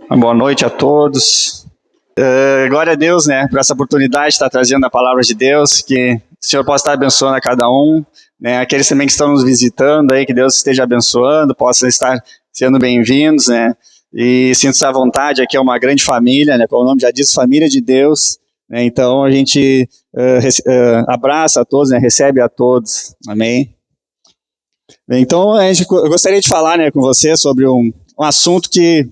Boa noite a todos. Glória a Deus, né, por essa oportunidade de estar trazendo a palavra de Deus, que o Senhor possa estar abençoando a cada um, né, aqueles também que estão nos visitando aí, que Deus esteja abençoando, possam estar sendo bem-vindos, né, e sinta-se à vontade, aqui é uma grande família, né, como o nome já diz, família de Deus, né, então a gente abraça a todos, né, recebe a todos, amém? Então eu gostaria de falar, né, com você sobre um assunto que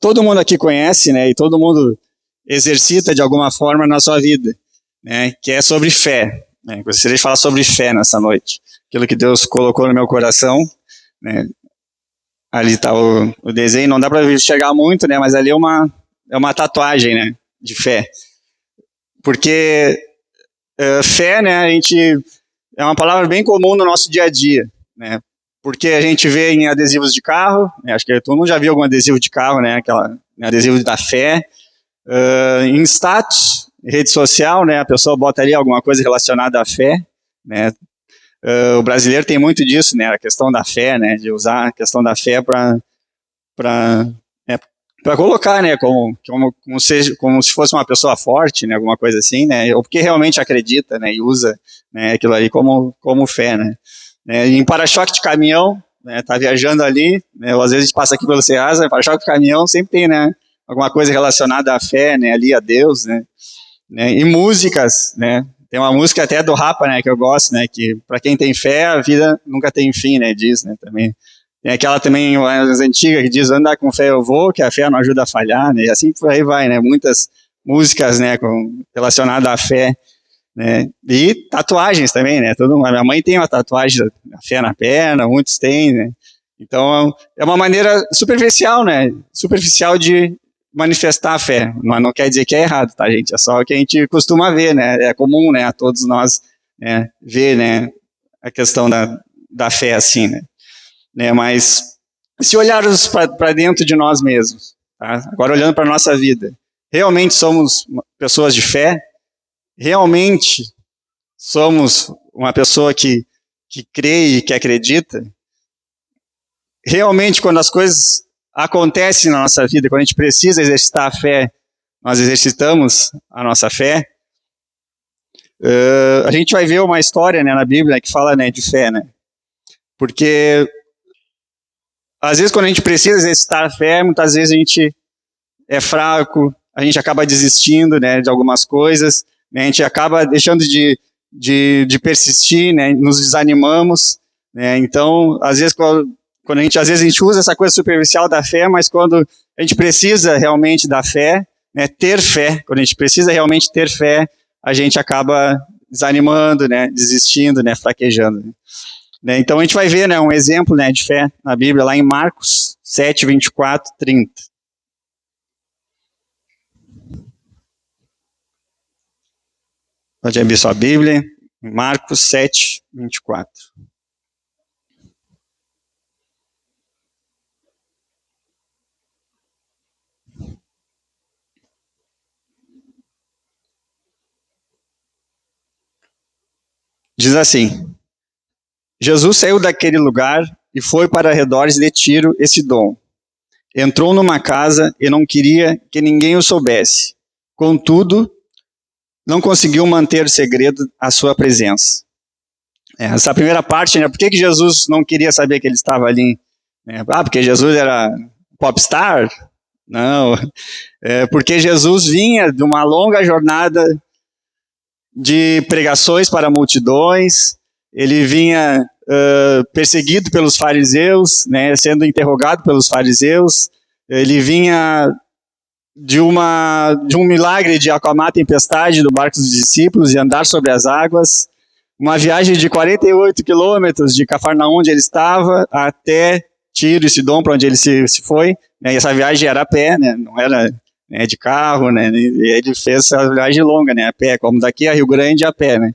todo mundo aqui conhece, né, e todo mundo exercita de alguma forma na sua vida, né, que é sobre fé. Né? Gostaria de falar sobre fé nessa noite. Aquilo que Deus colocou no meu coração, né, ali está o desenho, não dá para enxergar muito, né, mas ali é uma tatuagem, né, de fé. Porque fé, né, é uma palavra bem comum no nosso dia a dia, né, porque a gente vê em adesivos de carro, né, acho que todo mundo já viu algum adesivo de carro, né, adesivo da fé, em status, rede social, né, a pessoa bota ali alguma coisa relacionada à fé, né, o brasileiro tem muito disso, né, a questão da fé, né, de usar a questão da fé para colocar, né, como se fosse uma pessoa forte, né, alguma coisa assim, né, ou porque realmente acredita, né, e usa, né, aquilo ali como fé, né. Em para-choque de caminhão, né, tá viajando ali, né, ou às vezes passa aqui pelo Ceasa, para-choque de caminhão sempre tem, né, alguma coisa relacionada à fé, né, ali a Deus, né, e músicas, né, tem uma música até do Rapa, né, que eu gosto, né, que para quem tem fé, a vida nunca tem fim, né, diz, né, também. Tem aquela também, as antigas, que diz, andar com fé eu vou, que a fé não ajuda a falhar, né, e assim por aí vai, né, muitas músicas, né, relacionadas à fé, né, e tatuagens também, né, a minha mãe tem uma tatuagem da fé na perna, muitos têm, né, então é uma maneira superficial, né, de manifestar a fé, mas não quer dizer que é errado, tá, gente, é só o que a gente costuma ver, né, é comum, né, a todos nós, né, ver, né, a questão da fé assim, né, mas se olharmos para dentro de nós mesmos, tá, agora olhando para a nossa vida, realmente somos pessoas de fé? Realmente somos uma pessoa que crê e que acredita? Realmente, quando as coisas acontecem na nossa vida, quando a gente precisa exercitar a fé, nós exercitamos a nossa fé? A gente vai ver uma história, né, na Bíblia que fala, né, de fé, né? Porque às vezes quando a gente precisa exercitar a fé, muitas vezes a gente é fraco, a gente acaba desistindo, né, de algumas coisas, né, a gente acaba deixando de persistir, né, nos desanimamos, né, então às vezes quando a gente usa essa coisa superficial da fé, mas quando a gente precisa realmente da fé, né, ter fé, quando a gente precisa realmente ter fé, a gente acaba desanimando, né, desistindo, né, fraquejando. Né, então a gente vai ver, né, um exemplo, né, de fé na Bíblia lá em Marcos 7, 24, 30. Pode abrir sua Bíblia, Marcos 7, 24. Diz assim: Jesus saiu daquele lugar e foi para arredores de Tiro e Sidom. Entrou numa casa e não queria que ninguém o soubesse. Contudo, não conseguiu manter o segredo à sua presença. Essa primeira parte, né, por que Jesus não queria saber que ele estava ali? Porque Jesus era popstar? Não, porque Jesus vinha de uma longa jornada de pregações para multidões, ele vinha perseguido pelos fariseus, né, sendo interrogado pelos fariseus, ele vinha de um milagre de acalmar a tempestade do barco dos discípulos e andar sobre as águas, uma viagem de 48 quilômetros de Cafarnaum, onde ele estava, até Tiro e Sidom, para onde ele se foi, né, e essa viagem era a pé, né, não era, né, de carro, né, e ele fez essa viagem longa, né, a pé, como daqui a Rio Grande a pé, né.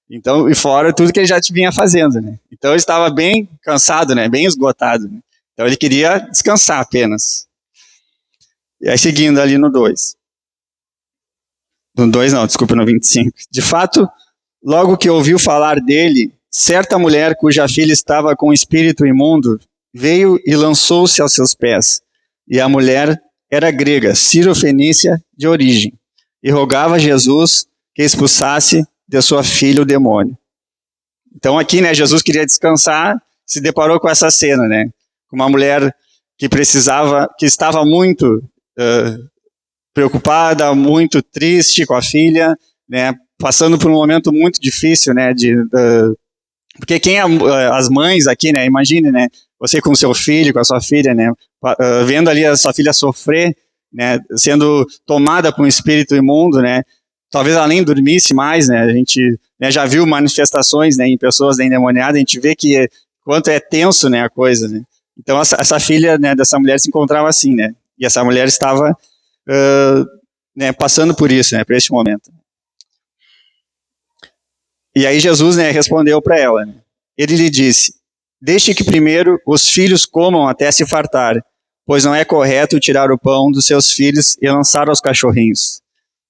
Então, e fora tudo que ele já vinha fazendo, né. Então ele estava bem cansado, né, bem esgotado, né? Então ele queria descansar apenas. E aí seguindo ali no 2. No 2 não, desculpa, no 25. De fato, logo que ouviu falar dele, certa mulher cuja filha estava com um espírito imundo veio e lançou-se aos seus pés. E a mulher era grega, sírio-fenícia de origem, e rogava a Jesus que expulsasse de sua filha o demônio. Então aqui, né, Jesus queria descansar, se deparou com essa cena, né, com uma mulher que estava muito preocupada, muito triste com a filha, né, passando por um momento muito difícil, né, porque as mães aqui, né, imagine, né, você com seu filho, com a sua filha, né, vendo ali a sua filha sofrer, né, sendo tomada por um espírito imundo, né, talvez ela nem dormisse mais, né, a gente, né, já viu manifestações, né, em pessoas endemoniadas, a gente vê que quanto é tenso, né, a coisa, né. Então essa filha, né, dessa mulher se encontrava assim, né, e essa mulher estava né, passando por isso, né, por este momento. E aí Jesus, né, respondeu para ela, né, ele lhe disse: deixe que primeiro os filhos comam até se fartar, pois não é correto tirar o pão dos seus filhos e lançar aos cachorrinhos.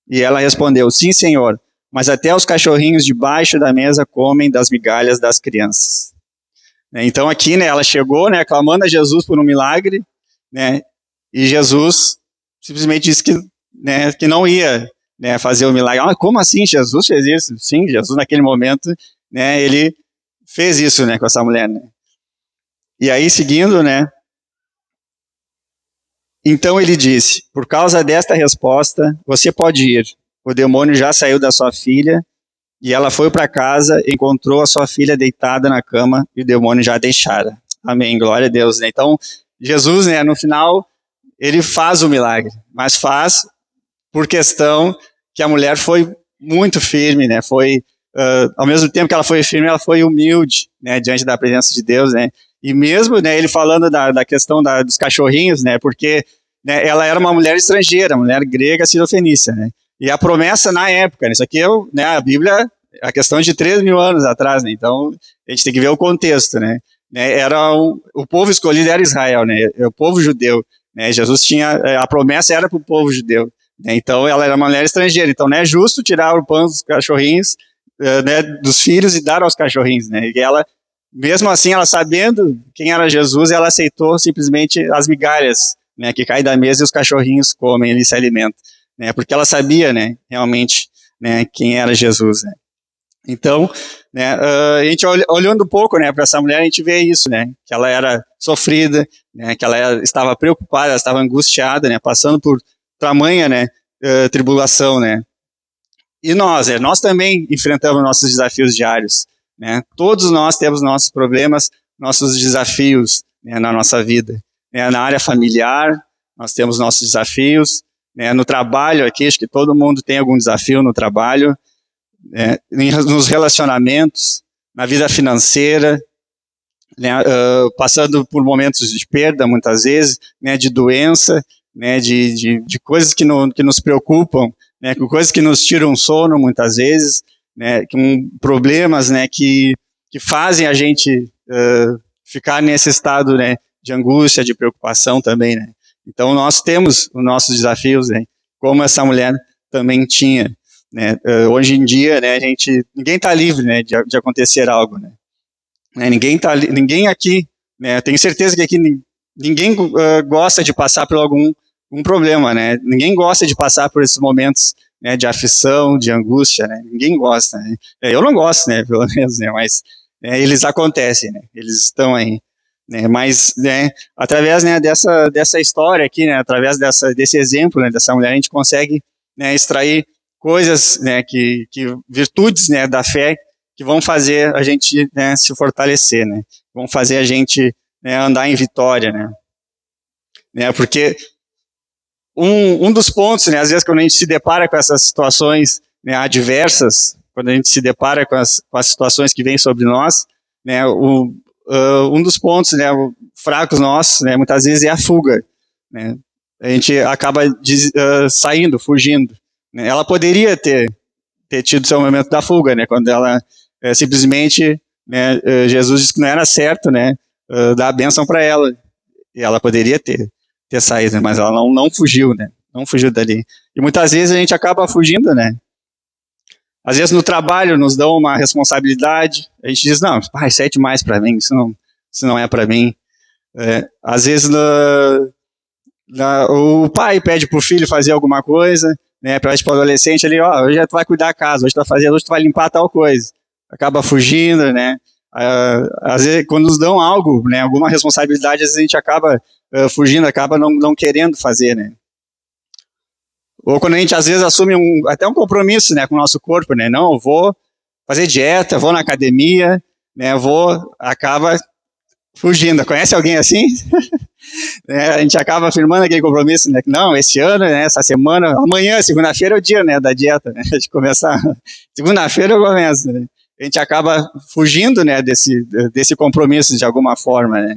E ela respondeu: sim, Senhor, mas até os cachorrinhos debaixo da mesa comem das migalhas das crianças. Então aqui, né, ela chegou, né, clamando a Jesus por um milagre, né, e Jesus simplesmente disse que, né, que não ia, né, fazer o milagre. Ah, como assim? Jesus fez isso? Sim, Jesus naquele momento, né, ele fez isso, né, com essa mulher, né. E aí, seguindo, né, então ele disse: por causa desta resposta, você pode ir. O demônio já saiu da sua filha. E ela foi para casa, encontrou a sua filha deitada na cama e o demônio já a deixara. Amém, glória a Deus. Né? Então, Jesus, né, no final, ele faz o milagre, mas faz por questão que a mulher foi muito firme, né? Foi, ao mesmo tempo que ela foi firme, ela foi humilde, né, diante da presença de Deus, né? E mesmo, né, ele falando da questão dos cachorrinhos, né, porque, né, ela era uma mulher estrangeira, mulher grega sírio-fenícia, né? E a promessa na época, né, isso aqui é, né, a Bíblia, a questão de 3.000 anos atrás, né? Então a gente tem que ver o contexto, né? O povo escolhido era Israel, né? É o povo judeu, né? Jesus tinha, a promessa era para o povo judeu, né? Então ela era uma mulher estrangeira, então não é justo tirar o pão dos cachorrinhos, né, dos filhos e dar aos cachorrinhos, né? E ela, mesmo assim, ela sabendo quem era Jesus, ela aceitou simplesmente as migalhas, né, que caem da mesa e os cachorrinhos comem, eles se alimentam, né, porque ela sabia, né, realmente, né, quem era Jesus, né. Então, né, a gente olhando um pouco, né, para essa mulher, a gente vê isso, né, que ela era sofrida, né, que ela estava preocupada, ela estava angustiada, né, passando por tamanha, né, tribulação, né. E nós também enfrentamos nossos desafios diários, né. Todos nós temos nossos problemas, nossos desafios, né, na nossa vida, né, na área familiar, nós temos nossos desafios, né, no trabalho aqui, acho que todo mundo tem algum desafio no trabalho, nos relacionamentos, na vida financeira, né, passando por momentos de perda, muitas vezes, né, de doença, né, de coisas que nos preocupam, né, com coisas que nos tiram sono, muitas vezes, né, com problemas, né, que fazem a gente ficar nesse estado, né, de angústia, de preocupação também, né. Então nós temos os nossos desafios, né, como essa mulher também tinha, né. Hoje em dia, né, ninguém está livre, né, de acontecer algo, né. Ninguém aqui, né, tenho certeza que aqui ninguém gosta de passar por algum problema, né. Ninguém gosta de passar por esses momentos, né, de aflição, de angústia, né. Ninguém gosta, né. Eu não gosto, né, pelo menos, né, mas eles acontecem, né, eles estão aí, né, mas, né, através, né, dessa história aqui, né, através desse exemplo, né, dessa mulher, a gente consegue, né, extrair coisas, né, virtudes, né, da fé que vão fazer a gente, né, se fortalecer, né, vão fazer a gente, né, andar em vitória, né, porque um dos pontos, né, às vezes quando a gente se depara com essas situações, né, adversas, quando a gente se depara com as situações que vêm sobre nós, né, um dos pontos, né, fracos nossos, né, muitas vezes é a fuga, né, a gente acaba saindo, fugindo, né. Ela poderia ter tido seu momento da fuga, né, quando ela simplesmente, né, Jesus disse que não era certo, né, dar a bênção para ela, e ela poderia ter saído, mas ela não fugiu, né, não fugiu dali. E muitas vezes a gente acaba fugindo, né. Às vezes no trabalho nos dão uma responsabilidade, a gente diz, não, isso é demais para mim, isso não é para mim. Às vezes O pai pede pro filho fazer alguma coisa, né, para o adolescente ali, ó, hoje tu vai cuidar da casa, hoje tu vai fazer, hoje tu vai limpar tal coisa. Acaba fugindo, né? Às vezes, quando nos dão algo, né, alguma responsabilidade, às vezes a gente acaba fugindo, acaba não querendo fazer, né? Ou quando a gente, às vezes, assume até um compromisso, né, com o nosso corpo, né? Não, eu vou fazer dieta, vou na academia, né, acaba fugindo. Conhece alguém assim? A gente acaba afirmando aquele compromisso, né? Não, esse ano, né, essa semana, amanhã, segunda-feira é o dia, né, da dieta, né, de começar. Segunda-feira eu começo, né? A gente acaba fugindo, né, desse compromisso de alguma forma, né?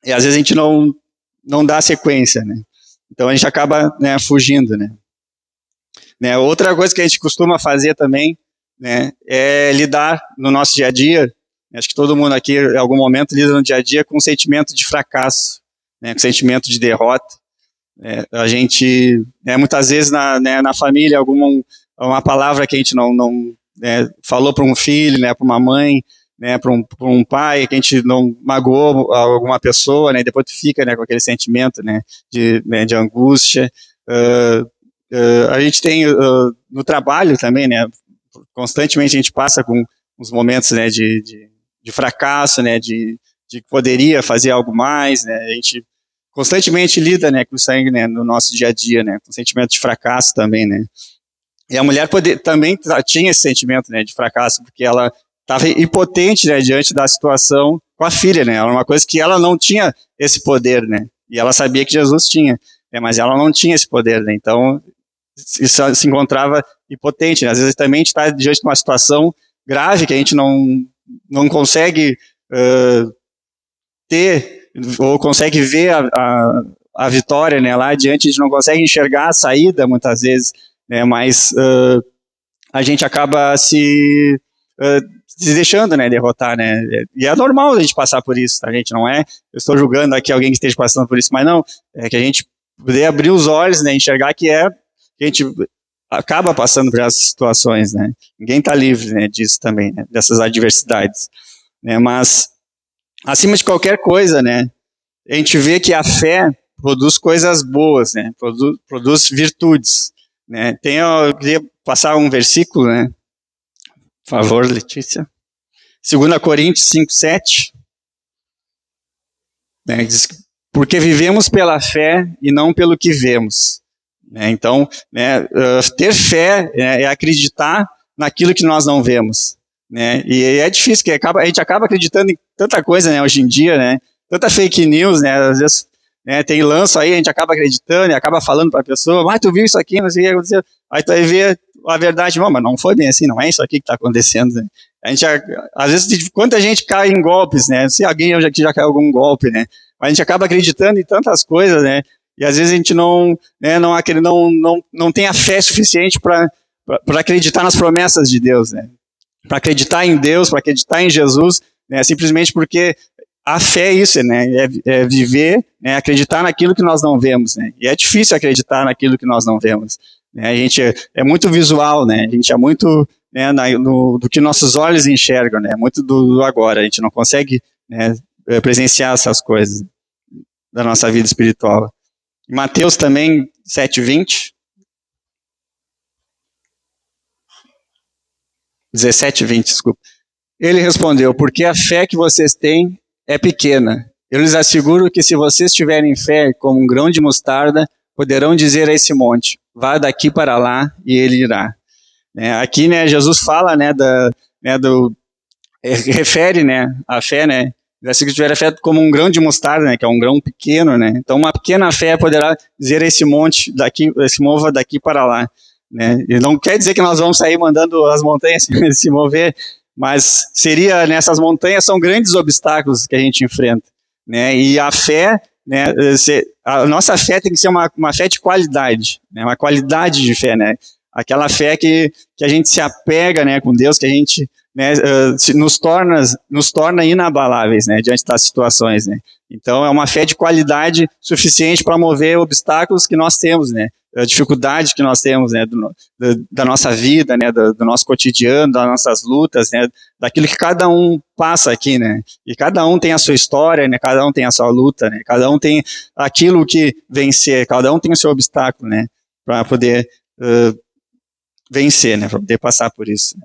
E às vezes a gente não dá sequência, né? Então a gente acaba, né, fugindo, né? Outra coisa que a gente costuma fazer também, né, é lidar no nosso dia a dia. Acho que todo mundo aqui, em algum momento, lida no dia a dia com um sentimento de fracasso, né, com sentimento de derrota. A gente, muitas vezes na família, uma palavra que a gente não falou para um filho, né, para uma mãe, né, para um pai, que a gente não magoou alguma pessoa, né, e depois tu fica, né, com aquele sentimento, né, de angústia. A gente tem no trabalho também, né, constantemente a gente passa com uns momentos, né, de fracasso, né, de que poderia fazer algo mais, né, a gente constantemente lida, né, com isso aí, né, no nosso dia a dia, né, com sentimento de fracasso também, né. E a mulher também tinha esse sentimento, né, de fracasso, porque ela estava impotente, né, diante da situação com a filha, né, era uma coisa que ela não tinha esse poder, né, e ela sabia que Jesus tinha, né, mas ela não tinha esse poder, né, então isso se encontrava impotente, né? Às vezes também a gente está diante de uma situação grave que a gente não consegue ter, ou consegue ver a vitória, né, lá adiante, a gente não consegue enxergar a saída muitas vezes, né, mas a gente acaba se deixando, né, derrotar, né, e é normal a gente passar por isso, tá, gente, não é, eu estou julgando aqui alguém que esteja passando por isso, mas não, é que a gente poder abrir os olhos, né, enxergar que a gente acaba passando por essas situações, né, ninguém está livre, né, disso também, né, dessas adversidades, né, mas acima de qualquer coisa, né, a gente vê que a fé produz coisas boas, né, produz virtudes, né, eu queria passar um versículo, né, por favor, Letícia, 2 Coríntios 5:7, né, diz, porque vivemos pela fé e não pelo que vemos, né, então, né, ter fé é acreditar naquilo que nós não vemos, né, e é difícil, que a gente acaba acreditando em tanta coisa, né, hoje em dia, né, tanta fake news, né, às vezes, né, tem lanço aí, a gente acaba acreditando e acaba falando para a pessoa, mas tu viu isso aqui, não sei o que aconteceu, aí tu vai ver a verdade, mas não foi bem assim, não é isso aqui que está acontecendo, né. A gente, às vezes, quanta gente cai em golpes, né, se alguém aqui já caiu em algum golpe, né, mas a gente acaba acreditando em tantas coisas, né, e às vezes a gente não tem a fé suficiente para acreditar nas promessas de Deus, né, para acreditar em Deus, para acreditar em Jesus, né, simplesmente porque a fé é isso, né, é viver, né, acreditar naquilo que nós não vemos, né, e é difícil acreditar naquilo que nós não vemos, né, a gente é muito visual, né, a gente é muito, né, do que nossos olhos enxergam, né, muito do agora, a gente não consegue, né, presenciar essas coisas da nossa vida espiritual. Mateus também, 7:20, 17:20, desculpa. Ele respondeu, porque a fé que vocês têm é pequena. Eu lhes asseguro que se vocês tiverem fé como um grão de mostarda, poderão dizer a esse monte, vá daqui para lá e ele irá. Aqui, né, Jesus fala, né, refere, né, a fé, né, se tiver fé como um grão de mostarda, né, que é um grão pequeno, né, então uma pequena fé poderá dizer a esse monte, se mova daqui para lá, né, e não quer dizer que nós vamos sair mandando as montanhas se mover, mas seria, nessas montanhas são grandes obstáculos que a gente enfrenta, né, e a fé, né, a nossa fé tem que ser uma fé de qualidade, né, uma qualidade de fé, né, aquela fé que a gente se apega, né, com Deus, que a gente, né, nos torna inabaláveis, né, diante das situações, né. Então, é uma fé de qualidade suficiente para mover obstáculos que nós temos, né, dificuldades que nós temos, né, da nossa vida, né, do nosso cotidiano, das nossas lutas, né, daquilo que cada um passa aqui, né, e cada um tem a sua história, né, cada um tem a sua luta, né, cada um tem aquilo que vencer, cada um tem o seu obstáculo, né, para poder vencer, né, para poder passar por isso.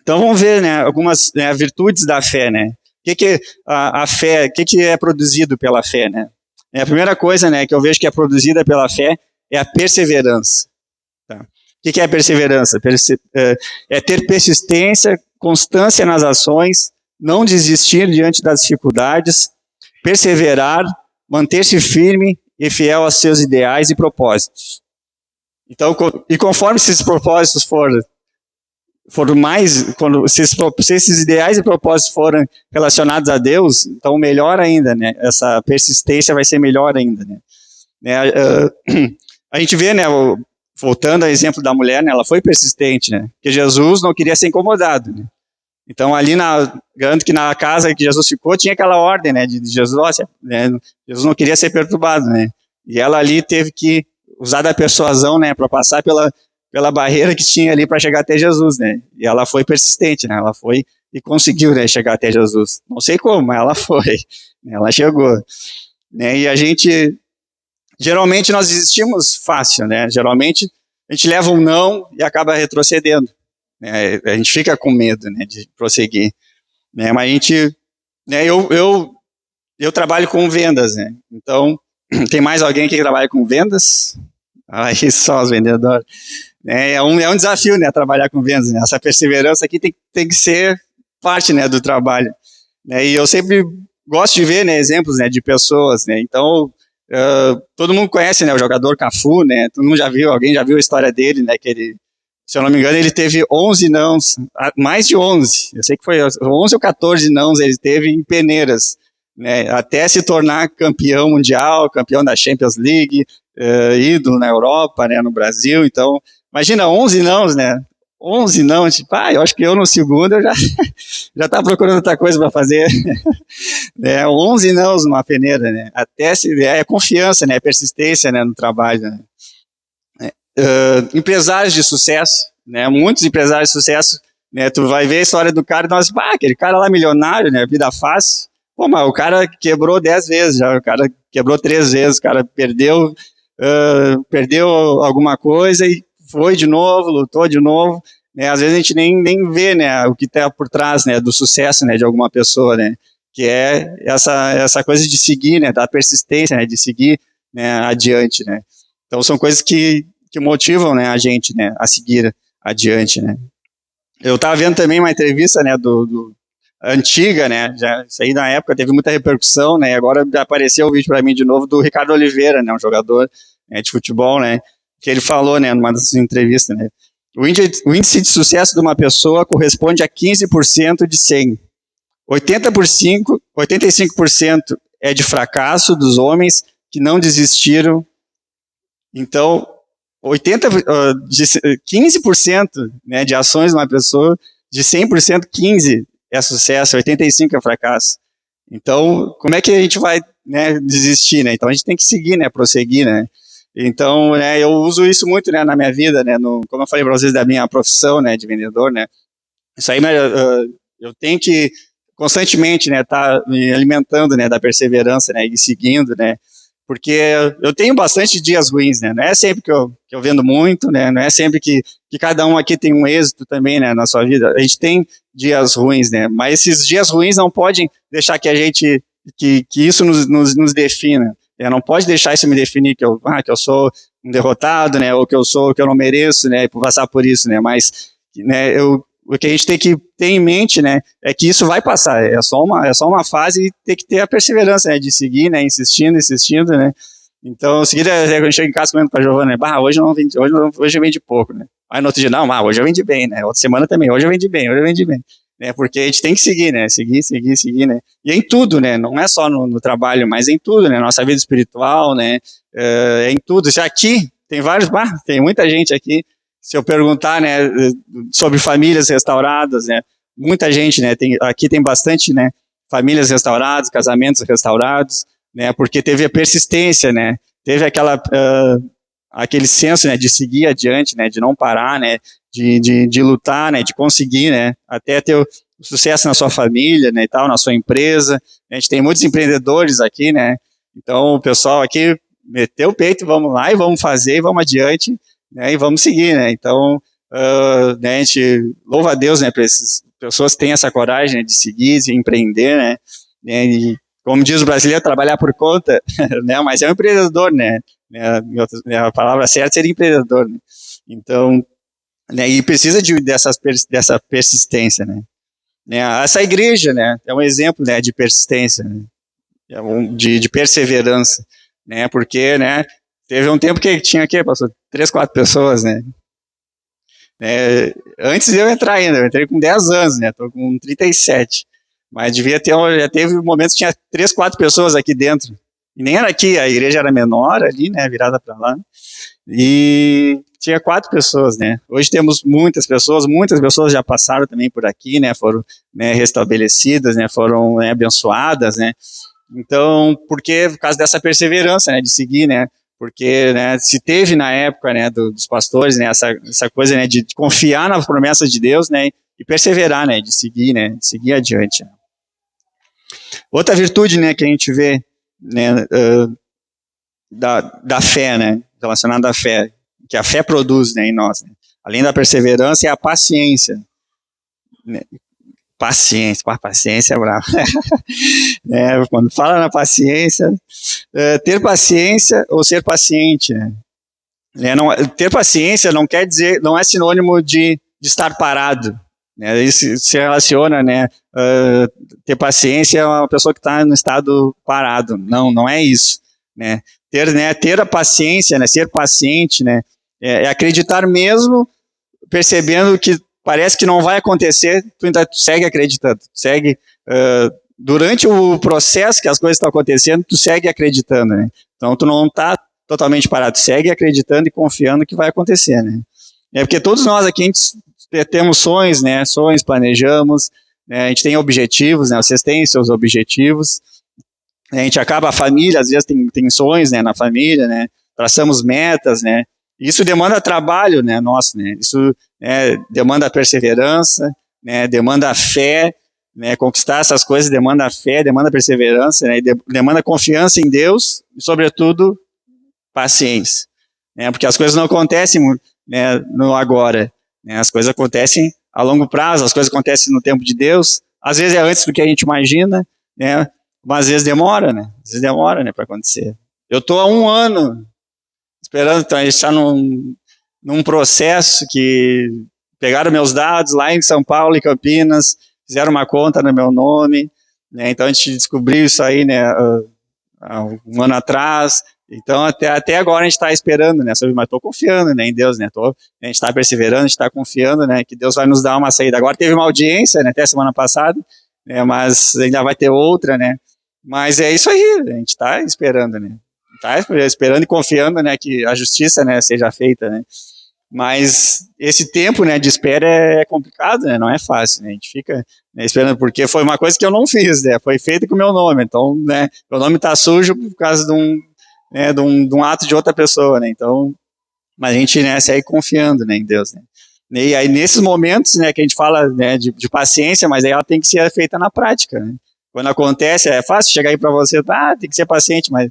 Então vamos ver, né, algumas, né, virtudes da fé, né. O que a fé, o que é produzido pela fé, né? A primeira coisa, né, que eu vejo que é produzida pela fé é a perseverança. Tá? O que é a perseverança? É ter persistência, constância nas ações, não desistir diante das dificuldades, perseverar, manter-se firme e fiel aos seus ideais e propósitos. Então, e conforme esses propósitos forem mais, se esses ideais e propósitos forem relacionados a Deus, então melhor ainda, né? Essa persistência vai ser melhor ainda, né? A gente vê, né, voltando ao exemplo da mulher, né, ela foi persistente, né? Porque Jesus não queria ser incomodado, né? Então ali garanto que na casa que Jesus ficou tinha aquela ordem, né, de Jesus, né, Jesus não queria ser perturbado, né? E ela ali teve que usar da persuasão, né, para passar pela barreira que tinha ali para chegar até Jesus, né? E ela foi persistente, né? Ela foi e conseguiu, né, chegar até Jesus. Não sei como, mas ela foi, né? Ela chegou, né? E geralmente nós desistimos fácil, né? Geralmente a gente leva um não e acaba retrocedendo, né? A gente fica com medo, né, de prosseguir, né? Mas a gente, né? Eu trabalho com vendas, né? Então tem mais alguém que trabalha com vendas? Aí só os vendedores. É um desafio, né, trabalhar com vendas, né? Essa perseverança aqui tem que ser parte, né, do trabalho, né? E eu sempre gosto de ver, né, exemplos, né, de pessoas, né? Então, todo mundo conhece, né, o jogador Cafu, né? Todo mundo alguém já viu a história dele, né? Que ele, se eu não me engano, ele teve 11 nãos, mais de 11. Eu sei que foi 11 ou 14 nãos ele teve em peneiras, né? Até se tornar campeão mundial, campeão da Champions League, ídolo na Europa, né, no Brasil. Então, imagina 11 nãos, né? 11 não, tipo, eu acho que eu no segundo eu já tá procurando outra coisa para fazer. 11 nãos numa peneira, né? Até é confiança, né? Persistência, né, no trabalho, né? Empresários de sucesso, né? Muitos empresários de sucesso, né? Tu vai ver a história do cara e nós, aquele cara lá milionário, né? Vida fácil. Pô, mas o cara quebrou 10 vezes já, o cara quebrou 3 vezes, o cara perdeu alguma coisa e foi de novo, lutou de novo, né? Às vezes a gente nem vê, né, o que está por trás, né, do sucesso, né, de alguma pessoa, né, que é essa coisa de seguir, né, da persistência, né, de seguir, né, adiante, né. Então são coisas que motivam, né, a gente, né, a seguir adiante, né. Eu estava vendo também uma entrevista, né, antiga, né, isso aí na época teve muita repercussão, né, agora apareceu o vídeo para mim de novo do Ricardo Oliveira, né, um jogador, né, de futebol, né, que ele falou, né, numa dessas entrevistas, né, o índice de sucesso de uma pessoa corresponde a 15% de 100. 85% é de fracasso dos homens que não desistiram. Então, 15%, né, de ações de uma pessoa, de 100%, 15% é sucesso, 85% é fracasso. Então, como é que a gente vai, né, desistir, né? Então, a gente tem que seguir, né, prosseguir, né? Então, né, eu uso isso muito, né, na minha vida, né, como eu falei para vocês da minha profissão, né, de vendedor, né, isso aí, eu tenho que constantemente, né, tá me alimentando, né, da perseverança, né, e seguindo, né, porque eu tenho bastante dias ruins, né, não é sempre que eu vendo muito, né, não é sempre que cada um aqui tem um êxito também, né, na sua vida, a gente tem dias ruins, né, mas esses dias ruins não podem deixar que a gente, que isso nos defina. Não pode deixar isso me definir que eu sou um derrotado, né, ou que eu não mereço, né, por passar por isso, né, mas, né, o que a gente tem que ter em mente, né, é que isso vai passar, é só uma fase e tem que ter a perseverança, né, de seguir, né, insistindo, né. Então, em seguida, quando eu chego em casa comendo com a Giovana, né, hoje eu vendi pouco, né. Aí no outro dia, não, hoje eu vendi bem, né, outra semana também, hoje eu vendi bem, né, porque a gente tem que seguir, né, seguir, né, e em tudo, né, não é só no trabalho, mas em tudo, né, nossa vida espiritual, né, em tudo. Já aqui, tem muita gente aqui, se eu perguntar, né, sobre famílias restauradas, né, muita gente, né, aqui tem bastante, né, famílias restauradas, casamentos restaurados, né, porque teve a persistência, né, teve aquele senso, né, de seguir adiante, né, de não parar, né, de lutar, né, de conseguir, né, até ter o sucesso na sua família, né, e tal, na sua empresa. A gente tem muitos empreendedores aqui, né, então o pessoal aqui meteu o peito, vamos lá e vamos fazer, e vamos adiante, né, e vamos seguir, né, então né, a gente louva a Deus, né, para essas pessoas que têm essa coragem, né, de seguir, de empreender, né, e como diz o brasileiro, trabalhar por conta, né, mas é um empreendedor, né, a palavra certa seria empreendedor, né, então, né, e precisa dessa persistência, né, essa igreja, né, é um exemplo, né, de persistência, né, de perseverança, né, porque, né, teve um tempo que tinha aqui, passou 3, 4 pessoas, né, antes de eu entrar ainda, eu entrei com 10 anos, né? Tô com 37. Mas já teve momentos que tinha 3, 4 pessoas aqui dentro. E nem era aqui, a igreja era menor ali, né? Virada para lá. E tinha 4 pessoas, né? Hoje temos muitas pessoas já passaram também por aqui, né? Foram, né, restabelecidas, né? Foram, né, abençoadas, né? Então, por causa dessa perseverança, né? De seguir, né? Porque, né, se teve na época, né, dos pastores, né, essa coisa, né, de confiar nas promessas de Deus, né, e perseverar, né, de seguir adiante. Outra virtude, né, que a gente vê, né, da fé, né, relacionada à fé, que a fé produz, né, em nós, né, além da perseverança, é a paciência, né, paciência é brava. Quando fala na paciência, ter paciência ou ser paciente, né? Ter paciência não quer dizer, não é sinônimo de estar parado, né? Isso se relaciona, né? Ter paciência é uma pessoa que está no estado parado. Não é isso, né? Ter a paciência, né? Ser paciente, né? É acreditar mesmo, percebendo que parece que não vai acontecer, tu ainda segue acreditando, segue durante o processo que as coisas estão acontecendo, tu segue acreditando, né? Então tu não está totalmente parado, segue acreditando e confiando que vai acontecer, né? Porque todos nós aqui temos sonhos, né? Sonhos, planejamos, né? A gente tem objetivos, né? Vocês têm seus objetivos, a gente acaba a família, às vezes tem sonhos, né? Na família, né? Traçamos metas, né? Isso demanda trabalho, né? Nosso, né? Isso demanda perseverança, né? Demanda fé, né? Conquistar essas coisas demanda fé, demanda perseverança, né? Demanda confiança em Deus e, sobretudo, paciência, né? Porque as coisas não acontecem, né, no agora, né? As coisas acontecem a longo prazo, as coisas acontecem no tempo de Deus, às vezes é antes do que a gente imagina, né? Mas às vezes demora, né? Às vezes demora, né, para acontecer. Eu estou há 1 ano esperando, então a gente está num processo que pegaram meus dados lá em São Paulo e Campinas, fizeram uma conta no meu nome, né? Então a gente descobriu isso aí, né, há 1 ano atrás. Então até agora a gente está esperando, né? Mas estou confiando, né, em Deus, né? A gente está perseverando, a gente está confiando, né, que Deus vai nos dar uma saída. Agora teve uma audiência, né, até semana passada, né, mas ainda vai ter outra, né? Mas é isso aí, a gente está esperando, né? Tá esperando e confiando, né, que a justiça, né, seja feita, né? Mas esse tempo, né, de espera é complicado, né? Não é fácil, né? A gente fica, né, esperando, porque foi uma coisa que eu não fiz, né? Foi feito com o meu nome, então, né, meu nome tá sujo por causa de um ato de outra pessoa, né? Então, mas a gente, né, segue confiando, né, em Deus, né? E aí nesses momentos, né, que a gente fala, né, de paciência, mas aí ela tem que ser feita na prática, né? Quando acontece, é fácil chegar aí para você, tem que ser paciente, mas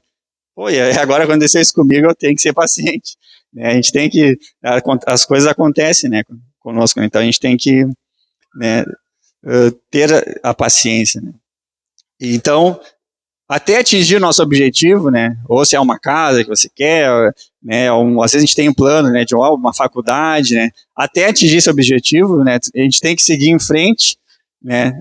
pô, e agora aconteceu isso comigo, eu tenho que ser paciente, né? A gente tem que, as coisas acontecem, né, conosco, então a gente tem que, né, ter a paciência, né? Então, até atingir o nosso objetivo, né, ou se é uma casa que você quer, né, às vezes a gente tem um plano, né, de uma faculdade, né, até atingir esse objetivo, né, a gente tem que seguir em frente, né,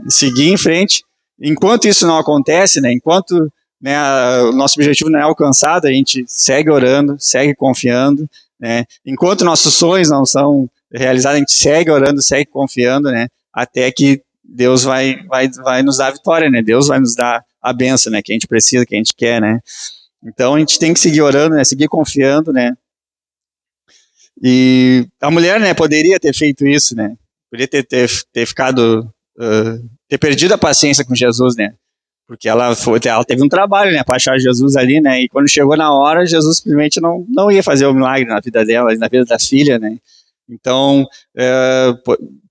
enquanto isso não acontece, né, enquanto, né, o nosso objetivo não é alcançado, a gente segue orando, segue confiando, né, enquanto nossos sonhos não são realizados, a gente segue orando, segue confiando, né, até que Deus vai nos dar a vitória, né, Deus vai nos dar a benção, né, que a gente precisa, que a gente quer, né. Então a gente tem que seguir orando, né, seguir confiando, né. E a mulher, né, poderia ter feito isso, né, poderia ter ficado ter perdido a paciência com Jesus, né? Porque ela teve um trabalho, né, para achar Jesus ali, né? E quando chegou na hora, Jesus simplesmente não ia fazer o milagre na vida dela, na vida da filha, né? Então,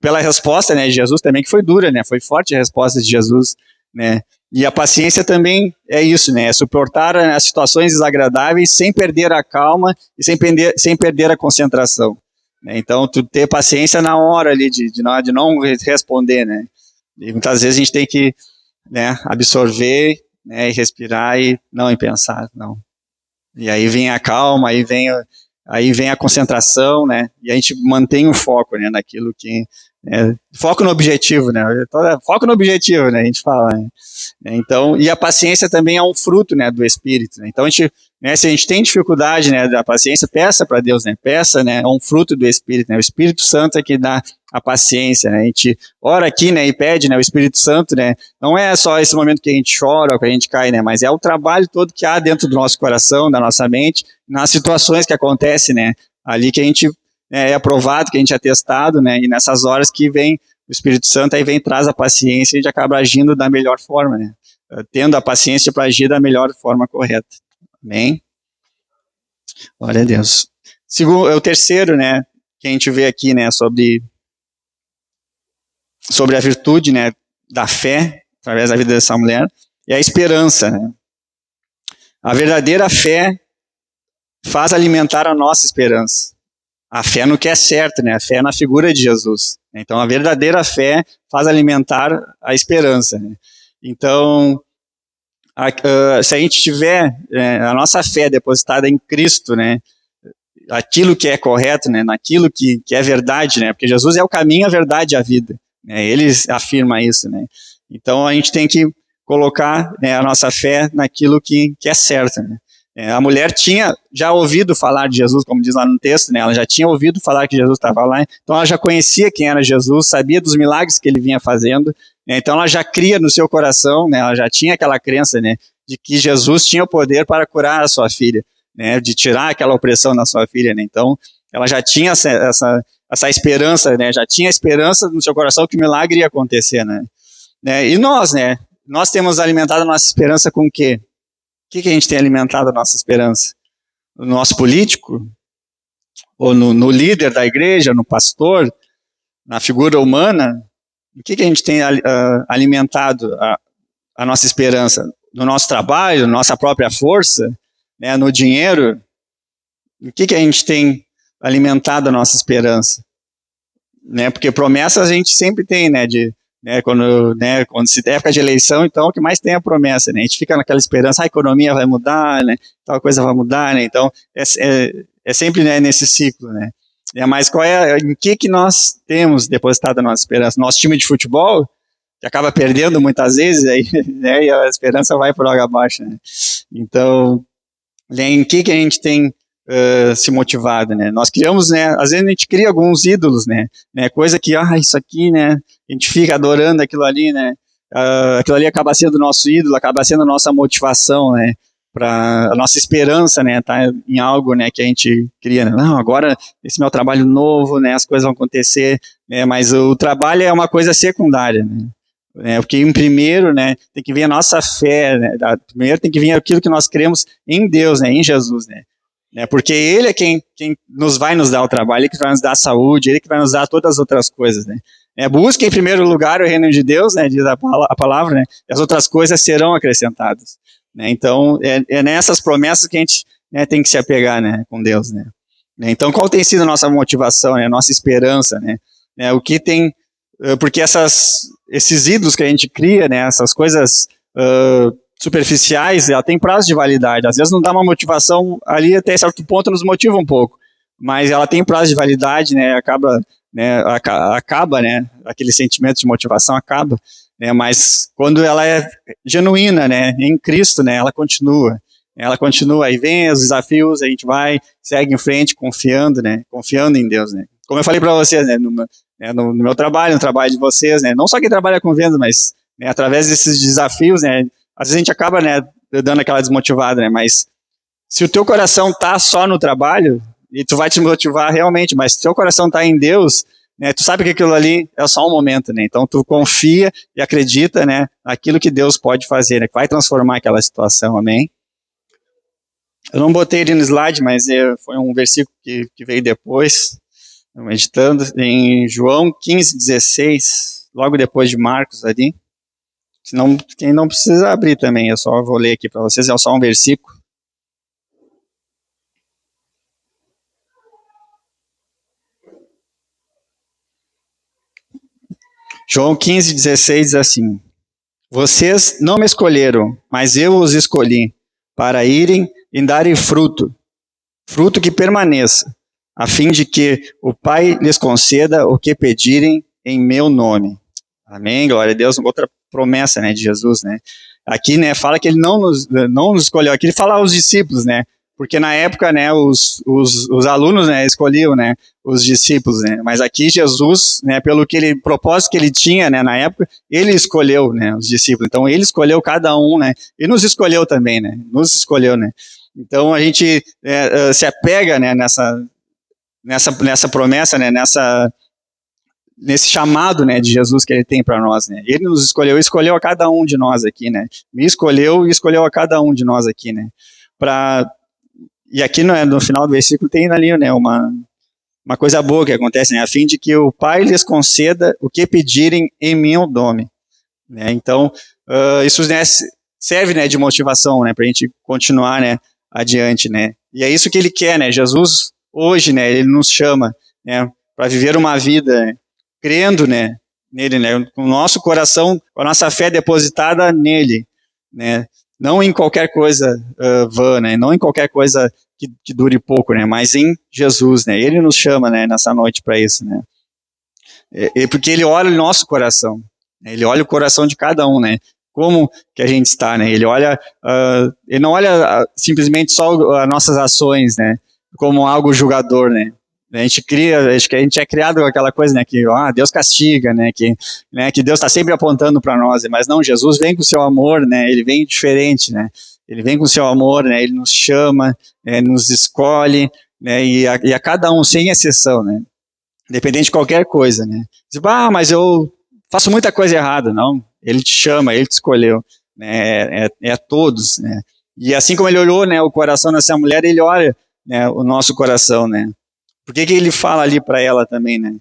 pela resposta, né, de Jesus também, que foi dura, né? Foi forte a resposta de Jesus, né? E a paciência também é isso, né? É suportar as situações desagradáveis sem perder a calma e sem perder a concentração. Né? Então, tu ter paciência na hora ali de não responder, né? E muitas vezes a gente tem que, né, absorver, né, e respirar e não pensar, não. E aí vem a calma, aí vem a concentração, né? E a gente mantém o foco, né, naquilo que foco no objetivo, né? Foco no objetivo, né? A gente fala. Né? Então, e a paciência também é um fruto, né, do Espírito. Né? Então, se a gente tem dificuldade, né, da paciência, peça para Deus, né? Peça, né? É um fruto do Espírito. Né? O Espírito Santo é que dá a paciência, né? A gente ora aqui, né, e pede, né, o Espírito Santo, né? Não é só esse momento que a gente chora ou que a gente cai, né? Mas é o trabalho todo que há dentro do nosso coração, da nossa mente, nas situações que acontecem, né? Ali que a gente é aprovado, que a gente é testado, né? E nessas horas que vem o Espírito Santo, aí vem traz a paciência e a gente acaba agindo da melhor forma, né? Tendo a paciência para agir da melhor forma correta. Amém? Glória a Deus. O terceiro, né, que a gente vê aqui, né, sobre a virtude, né, da fé, através da vida dessa mulher, é a esperança, né? A verdadeira fé faz alimentar a nossa esperança. A fé no que é certo, né? A fé na figura de Jesus. Então, a verdadeira fé faz alimentar a esperança. Né? Então, se a gente tiver a nossa fé depositada em Cristo, né? Aquilo que é correto, né? Naquilo que é verdade, né? Porque Jesus é o caminho, a verdade e a vida. Né? Ele afirma isso, né? Então, a gente tem que colocar, né, a nossa fé naquilo que é certo, né? A mulher tinha já ouvido falar de Jesus, como diz lá no texto, né? Ela já tinha ouvido falar que Jesus estava lá, então ela já conhecia quem era Jesus, sabia dos milagres que ele vinha fazendo, né? Então ela já cria no seu coração, né? Ela já tinha aquela crença, né, de que Jesus tinha o poder para curar a sua filha, né, de tirar aquela opressão da sua filha, né? Então ela já tinha essa esperança, né? Já tinha esperança no seu coração que o milagre ia acontecer, né? E nós, né? Nós temos alimentado a nossa esperança com o quê? O que a gente tem alimentado a nossa esperança? No nosso político? Ou no líder da igreja, no pastor? Na figura humana? O que a gente tem alimentado a nossa esperança? No nosso trabalho, na nossa própria força? Né, no dinheiro? O que a gente tem alimentado a nossa esperança? Né, porque promessas a gente sempre tem, né, quando se tem época de eleição, então o que mais tem é a promessa, né? A gente fica naquela esperança, a economia vai mudar, né? Tal coisa vai mudar, né? Então é sempre, né, nesse ciclo, né? Mas em que nós temos depositado a nossa esperança? Nosso time de futebol, que acaba perdendo muitas vezes, aí, né, e a esperança vai por água abaixo, né? Então, em que a gente tem se motivado, né? Nós criamos, né? Às vezes a gente cria alguns ídolos, né? Coisa que, isso aqui, né? A gente fica adorando aquilo ali, né? Aquilo ali acaba sendo nosso ídolo, acaba sendo a nossa motivação, né? Para a nossa esperança, né? Tá em algo, né? Que a gente cria, né? Não, agora esse meu trabalho novo, né? As coisas vão acontecer, né? Mas o trabalho é uma coisa secundária, né? Porque em primeiro, né, tem que vir a nossa fé, né? Primeiro tem que vir aquilo que nós cremos em Deus, né, em Jesus, né? Porque Ele é quem vai nos dar o trabalho, Ele que vai nos dar a saúde, Ele que vai nos dar todas as outras coisas, né? Busque em primeiro lugar o reino de Deus, né, diz a palavra, né? E as outras coisas serão acrescentadas. Né? Então, é nessas promessas que a gente, né, tem que se apegar, né, com Deus, né? Então, qual tem sido a nossa motivação, né, a nossa esperança, né? O que tem... Porque esses ídolos que a gente cria, né, essas coisas superficiais, ela tem prazo de validade. Às vezes não dá uma motivação ali, até certo ponto nos motiva um pouco, mas ela tem prazo de validade, né, acaba, né, aquele sentimento de motivação acaba, né, mas quando ela é genuína, né, em Cristo, né, ela continua, aí vem os desafios, a gente vai, segue em frente, confiando, né, confiando em Deus, né. Como eu falei para vocês, né, no meu trabalho, no trabalho de vocês, né, não só quem trabalha com vendas, mas, né, através desses desafios, né, às vezes a gente acaba, né, dando aquela desmotivada, né, mas se o teu coração tá só no trabalho, e tu vai te motivar realmente, mas se o teu coração tá em Deus, né, tu sabe que aquilo ali é só um momento, né? Então tu confia e acredita, né, naquilo que Deus pode fazer, né, que vai transformar aquela situação, amém? Eu não botei ele no slide, mas foi um versículo que veio depois, meditando, em João 15:16, logo depois de Marcos ali. Senão, quem não precisa abrir também, eu só vou ler aqui para vocês, é só um versículo. João 15:16 diz assim: vocês não me escolheram, mas eu os escolhi, para irem e darem fruto, fruto que permaneça, a fim de que o Pai lhes conceda o que pedirem em meu nome. Amém, glória a Deus. Outra promessa, né, de Jesus, né? Aqui, né, fala que ele não nos escolheu. Aqui ele fala aos discípulos, né? Porque na época, né, os alunos, né, escolhiam, né, os discípulos, né? Mas aqui Jesus, né, pelo propósito que ele tinha, né, na época, ele escolheu, né, os discípulos. Então ele escolheu cada um, né? E nos escolheu também, né? Nos escolheu, né? Então a gente se apega, né, nessa promessa, né, nesse chamado, né, de Jesus que ele tem para nós, né? Ele nos escolheu a cada um de nós aqui, né? Me escolheu e escolheu a cada um de nós aqui, né? E aqui no final do versículo tem ali, né, uma coisa boa que acontece, né? A fim de que o Pai lhes conceda o que pedirem em meu nome, né? Então, isso, né, serve, né, de motivação, né, para a gente continuar, né, adiante, né? E é isso que ele quer, né? Jesus hoje, né, ele nos chama, né, para viver uma vida, né, crendo, né, nele, né, com o nosso coração, com a nossa fé depositada nele, né? Não em qualquer coisa vã, né? Não em qualquer coisa que dure pouco, né? Mas em Jesus, né? Ele nos chama, né, nessa noite para isso, né? Porque ele olha o nosso coração, né? Ele olha o coração de cada um, né? Como que a gente está, né? Ele olha, ele não olha simplesmente só as nossas ações, né? Como algo julgador, né? A gente é criado com aquela coisa, né? Que Deus castiga, né? Que Deus está sempre apontando para nós, mas não, Jesus vem com o seu amor, né? Ele vem diferente, né? Ele vem com o seu amor, né? Ele nos chama, nos escolhe, né? E a cada um, sem exceção, né? Independente de qualquer coisa, né? Diz, mas eu faço muita coisa errada. Não, ele te chama, ele te escolheu, né? É todos, né? E assim como ele olhou, né, o coração dessa mulher, ele olha, né, o nosso coração, né? Por que ele fala ali para ela também, né?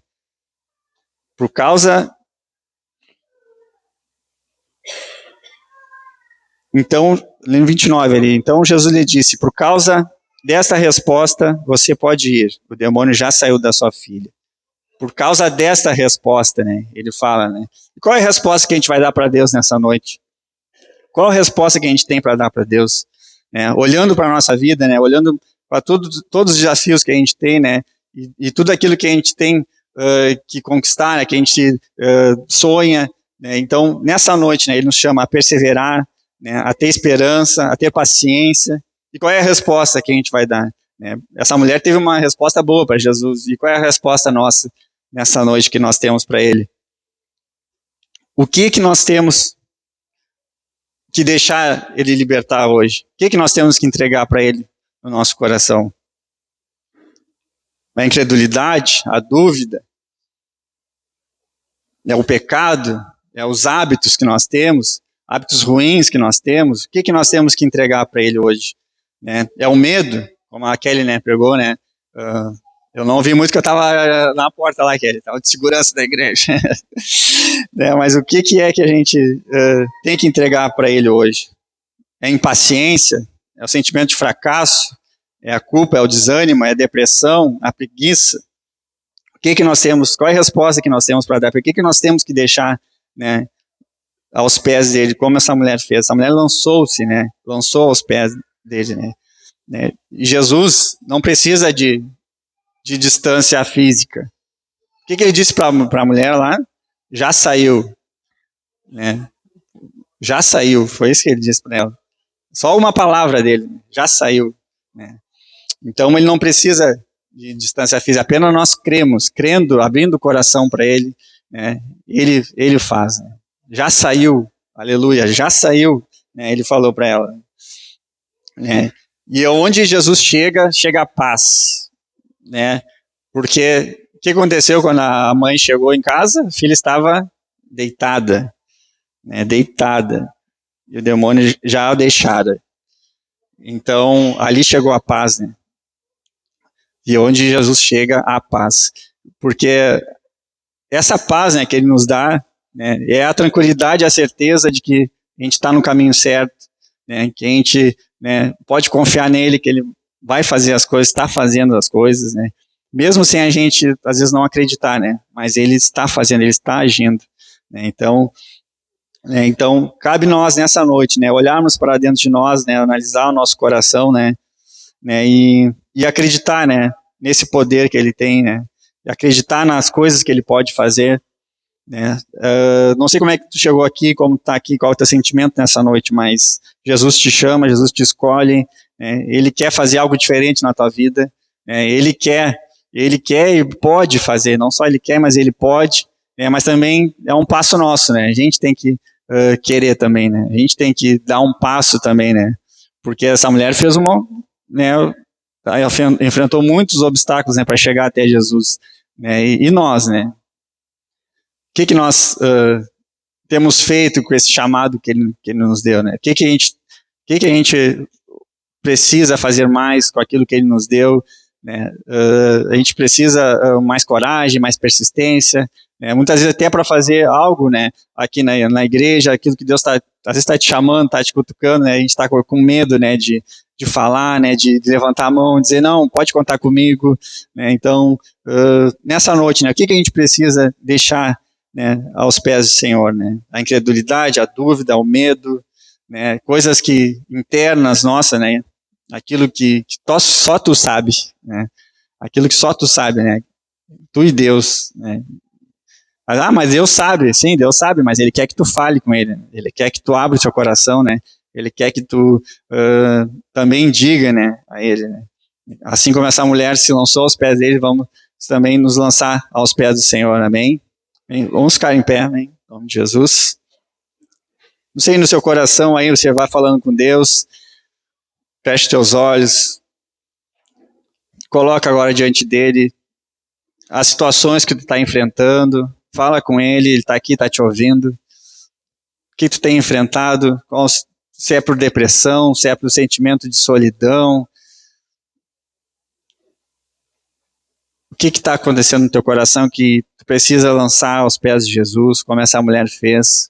Por causa... Então, no 29 ali, então Jesus lhe disse, por causa desta resposta, você pode ir. O demônio já saiu da sua filha. Por causa desta resposta, né? Ele fala, né? E qual é a resposta que a gente vai dar para Deus nessa noite? Qual a resposta que a gente tem para dar para Deus? Olhando para a nossa vida, né? Olhando para todos os desafios que a gente tem, né? E tudo aquilo que a gente tem que conquistar, né? Que a gente sonha, né? Então, nessa noite, né? Ele nos chama a perseverar, né? A ter esperança, a ter paciência. E qual é a resposta que a gente vai dar? Né? Essa mulher teve uma resposta boa para Jesus. E qual é a resposta nossa nessa noite que nós temos para ele? O que nós temos que deixar ele libertar hoje? O que nós temos que entregar para ele no nosso coração? A incredulidade, a dúvida, o pecado, os hábitos que nós temos, hábitos ruins que nós temos. O que nós temos que entregar para ele hoje? É o medo, como a Kelly, né, pregou, né? Eu não ouvi muito que eu estava na porta lá, Kelly, estava de segurança da igreja. Mas o que é que a gente tem que entregar para ele hoje? É a impaciência? É o sentimento de fracasso? É a culpa? É o desânimo? É a depressão? A preguiça? O que nós temos? Qual é a resposta que nós temos para dar? Por que nós temos que deixar, né, aos pés dele, como essa mulher fez? Essa mulher lançou-se, né? Lançou aos pés dele, né? E Jesus não precisa de distância física. O que ele disse para a mulher lá? Já saiu, né? Já saiu, foi isso que ele disse para ela. Só uma palavra dele, já saiu, né? Então ele não precisa de distância física, apenas nós crendo, abrindo o coração para ele, né? Ele faz, né? Já saiu, aleluia, já saiu, né? Ele falou para ela, né? E onde Jesus chega a paz, né? Porque que aconteceu quando a mãe chegou em casa? A filha estava deitada, né, deitada, e o demônio já a deixara. Então, ali chegou a paz, né? E onde Jesus chega, a paz. Porque essa paz, né, que ele nos dá, né, é a tranquilidade, a certeza de que a gente está no caminho certo, né, que a gente, né, pode confiar nele, que ele vai fazer as coisas, está fazendo as coisas, né, mesmo sem a gente, às vezes, não acreditar, né, mas ele está fazendo, ele está agindo, né, então, cabe nós nessa noite, né, olharmos para dentro de nós, né, analisar o nosso coração, né, e acreditar, né, nesse poder que ele tem, né, e acreditar nas coisas que ele pode fazer, né. Não sei como é que tu chegou aqui, como tá aqui, qual é o teu sentimento nessa noite, mas Jesus te chama, Jesus te escolhe, né, ele quer fazer algo diferente na tua vida, né, ele quer e pode fazer, não só ele quer, mas ele pode, né, mas também é um passo nosso, né, a gente tem que querer também, né, a gente tem que dar um passo também, né, porque essa mulher fez né, ela enfrentou muitos obstáculos, né, para chegar até Jesus, né, e nós, né, o que nós temos feito com esse chamado que ele nos deu, né? O que a gente precisa fazer mais com aquilo que ele nos deu, né? A gente precisa mais coragem, mais persistência, né? Muitas vezes até para fazer algo, né? Aqui na igreja, aquilo que Deus às vezes está te chamando, está te cutucando, né? A gente está com medo, né? De falar, né? De levantar a mão, dizer não, pode contar comigo, né? Então, nessa noite, né? O que a gente precisa deixar, né, aos pés do Senhor, né? A incredulidade, a dúvida, o medo, né? Coisas que internas, nossa, né? Aquilo que só tu sabe, né? Aquilo que só tu sabe, né? Tu e Deus, né? Mas Deus sabe, sim, Deus sabe, mas Ele quer que tu fale com Ele, né? Ele quer que tu abra o seu coração, né? Ele quer que tu também diga, né, a Ele, né? Assim como essa mulher se lançou aos pés dele, vamos também nos lançar aos pés do Senhor, amém? Vamos ficar em pé, amém? Em nome de Jesus. Não sei, no seu coração aí, você vai falando com Deus, feche teus olhos, coloca agora diante dele as situações que tu está enfrentando, fala com ele está aqui, está te ouvindo. O que tu tem enfrentado, se é por depressão, se é por sentimento de solidão. O que está acontecendo no teu coração que tu precisa lançar aos pés de Jesus, como essa mulher fez?